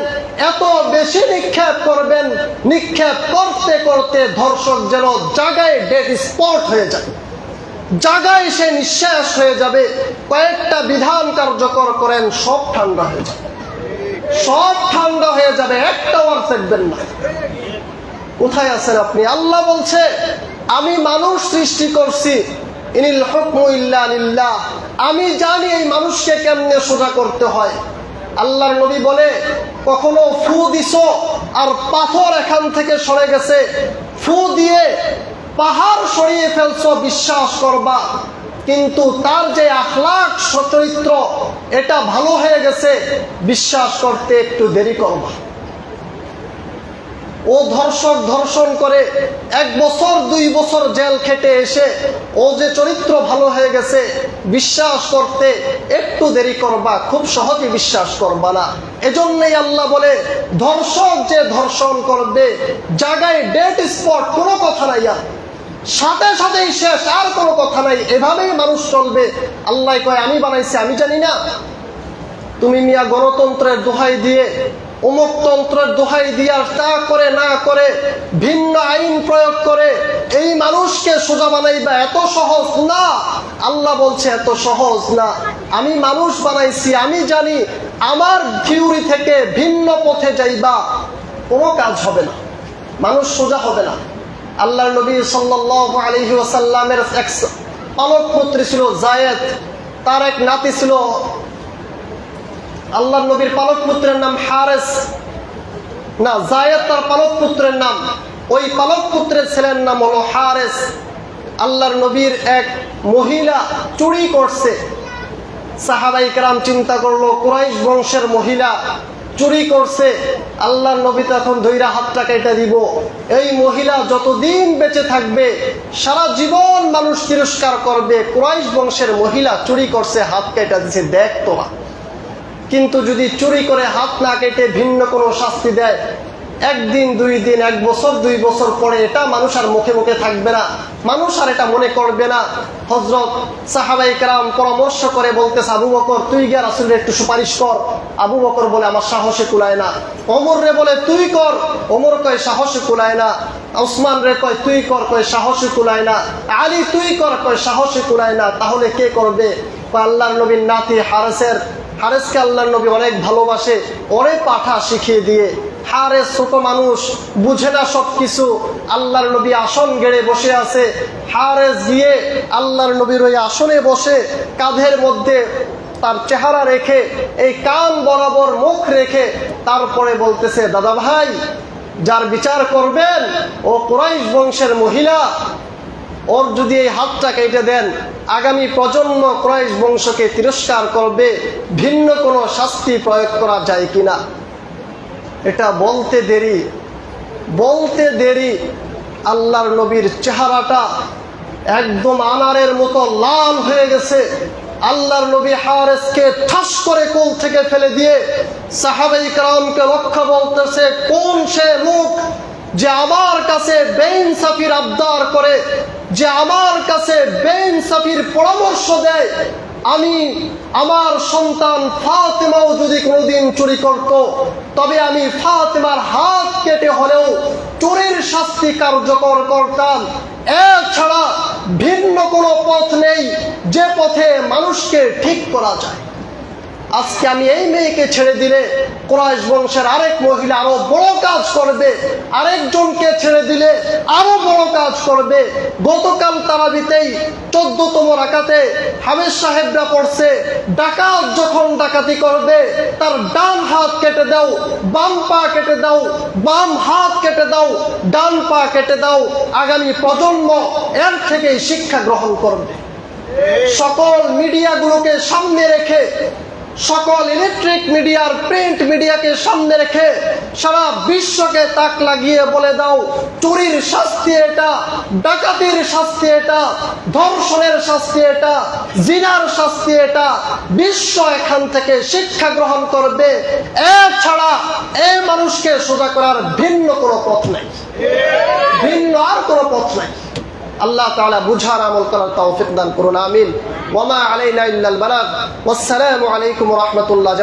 এত বেশি নিক্ষেপ করবেন, নিক্ষেপ করতে করতে ধর্ষক যেন জায়গায় ডেড স্পট হয়ে যায়, জায়গায় সে নিঃশ্বাস হয়ে যাবে। কয়েকটা বিধান কার্যকর করেন, সব ঠান্ডা হয়ে যাবে, সব ঠান্ডা হয়ে যাবে, একটাও আর থাকবেন না। কোথায় আছেন আপনি? আল্লাহ বলছে, আমি মানুষ সৃষ্টি করছি, ইনিল হুকমু ইল্লা লিল্লাহ, আমি জানি এই মানুষকে কেমনে সোজা করতে হয়। আল্লাহর নবী বলে, কখনো ফু দিছো আর পাথর এখান থেকে সরে গেছে, ফু দিয়ে পাহাড় সরিয়ে ফেলছো, বিশ্বাস করবা, কিন্তু তার যে আখলাক চরিত্র এটা ভালো হয়ে গেছে, বিশ্বাস করতে একটু দেরি করবা। ও ধর্ষণ করে 1 বছর 2 বছর জেল খেটে এসে ও যে চরিত্র ভালো হয়ে গেছে, বিশ্বাস করতে একটু দেরি করবা, খুব সহজে বিশ্বাস করবা না। এজন্যই আল্লাহ বলে, ধর্ষক যে ধর্ষণ করবে জায়গায় ডেড স্পট, কোনো কথা নাই, আর সাথে সাথেই শেষ, আর কোনো কথা নাই, এভাবেই মানুষ চলবে। আল্লাহ কয়, আমি বানাইছি, আমি জানি না? তুমি মিয়া গণতন্ত্রের দোহাই দিয়ে, অমুকতন্ত্রের দোহাই দিয়া তা করে না করে ভিন্ন আইন প্রয়োগ করে এই মানুষকে সোজা বানাইবা, এত সহজ না। আল্লাহ বলছে এত সহজ না, আমি মানুষ বানাইছি, আমি জানি, আমার থিওরি থেকে ভিন্ন পথে যাইবা, কোনো কাজ হবে না, মানুষ সোজা হবে না। আল্লাহর নবী সাল্লাল্লাহু আলাইহি ওয়াসাল্লামের এক পালক পুত্র ছিল যায়েদ, তার এক নাতি ছিল আল্লাহর নবীর পালক পুত্রের নাম হারেস না, যায়েদ তার পালক পুত্রের নাম। ওই পালক পুত্রের ছেলের নাম হলো হারেস। আল্লাহর নবীর এক মহিলা চুরি করছে। সাহাবাই কেরাম চিন্তা করলো, কুরাইশ বংশের মহিলা চুরি করছে, আল্লাহর নবী তখন ধৈরা হাতটা কেটে দিব। এই মহিলা যতদিন বেঁচে থাকবে সারা জীবন মানুষ তিরস্কার করবে, কুরাইশ বংশের মহিলা চুরি করছে, হাত কেটে দিছে, দেখ তোরা। কিন্তু যদি চুরি করে হাত না কেটে ভিন্ন কোনো শাস্তি দেয়, একদিন দুই দিন, এক বছর দুই বছর পরে এটা মানুষ আর মুখে মুখে থাকবে না, মানুষ আর এটা মনে করবে না। হযরত সাহাবায়ে কেরাম পরামর্শ করে বলতেছে, আবু বকর তুই গিয়ে রাসূলের একটু সুপারিশ কর। আবু বকর বলে আমার সাহসে কুলায় না। ওমর রে বলে তুই কর, ওমর কয় সাহসে কুলায় না। ওসমান রে কয় তুই কর, কয় সাহসে কুলায় না। আলী তুই কর, কয় সাহসে কুলায় না। তাহলে কে করবে? আল্লাহর নবীর নাতি হারেসকে আল্লাহর নবী অনেক ভালোবাসে, ওরে পাঠা শিখিয়ে দিয়ে। হারেস ছোট মানুষ, বুঝে না সব কিছু। আল্লাহর নবী আসন গেড়ে বসে আছে, হারেস গিয়ে আল্লাহর নবীর ওই আসনে বসে কাঁধের মধ্যে তার চেহারা রেখে, এই কান বরাবর মুখ রেখে তারপরে বলতেছে, দাদা ভাই যার বিচার করবেন ও কুরাইশ বংশের মহিলা, ওর যদি এই হাতটা কেটে দেন আগামী প্রজন্ম কুরাইশ বংশকে তিরস্কার করবে, ভিন্ন কোনো শাস্তি প্রয়োগ করা যায় কিনা। এটা বলতে দেরি আল্লাহর নবীর চেহারাটা একদম আনারের মতো লাল হয়ে গেছে। আল্লাহর নবী হারেসকে ঠাস করে কোল থেকে ফেলে দিয়ে সাহাবায়ে কেরামকে রক্ষা বলতেছে, কোন সে লোক যে আমার কাছে বেইনসাফির আবদার করে, যে আমার কাছে বেইনসাফির পরামর্শ দেয়। আমি আমার সন্তান ফাতেমাও যদি কোনোদিন চুরি করত, তবে আমি ফাতেমার হাত কেটে হলেও চোরের শাস্তি কার্যকর করতাম। এছাড়া ভিন্ন কোনো পথ নেই যে পথে মানুষকে ঠিক করা যায়। আজকে আমি এই মেয়েকে ছেড়ে দিলে কুরাইশ বংশের আরেক মহিলা আরো বড় কাজ করবে, আরেকজনকে ছেড়ে দিলে আরো বড় কাজ করবে। গতকাল তারাবিতেই 14তম রাকাতে হাফেজ সাহেবরা পড়ছে, ডাকাত যখন ডাকাতি করবে তার ডান হাত কেটে দাও, বাম পা কেটে দাও, বাম হাত কেটে দাও, ডান পা কেটে দাও, আগামী প্রজন্ম এর থেকেই শিক্ষা গ্রহণ করবে। সকল মিডিয়াগুলোকে সামনে রেখে, সকল ইলেকট্রিক মিডিয়ার প্রিন্ট মিডিয়াকে সামনে রেখে সারা বিশ্বকে তাক লাগিয়ে বলে দাও, চুরির শাস্তি এটা, ডাকাতির শাস্তি এটা, ধর্ষণের শাস্তি এটা, জিনার শাস্তি এটা। বিশ্ব এখান থেকে শিক্ষা গ্রহণ করবে। এছাড়া এই মানুষকে সোজা করার ভিন্ন কোনো পথ নাই, ভিন্ন আর কোনো পথ নাই। আল্লাহ তাআলা বুঝার আমল করার তৌফিক দান করুন, আমিন। ওয়া মা আলাইনা ইল্লাল বালাগ। ওয়াসসালামু আলাইকুম ওয়া রাহমাতুল্লাহ।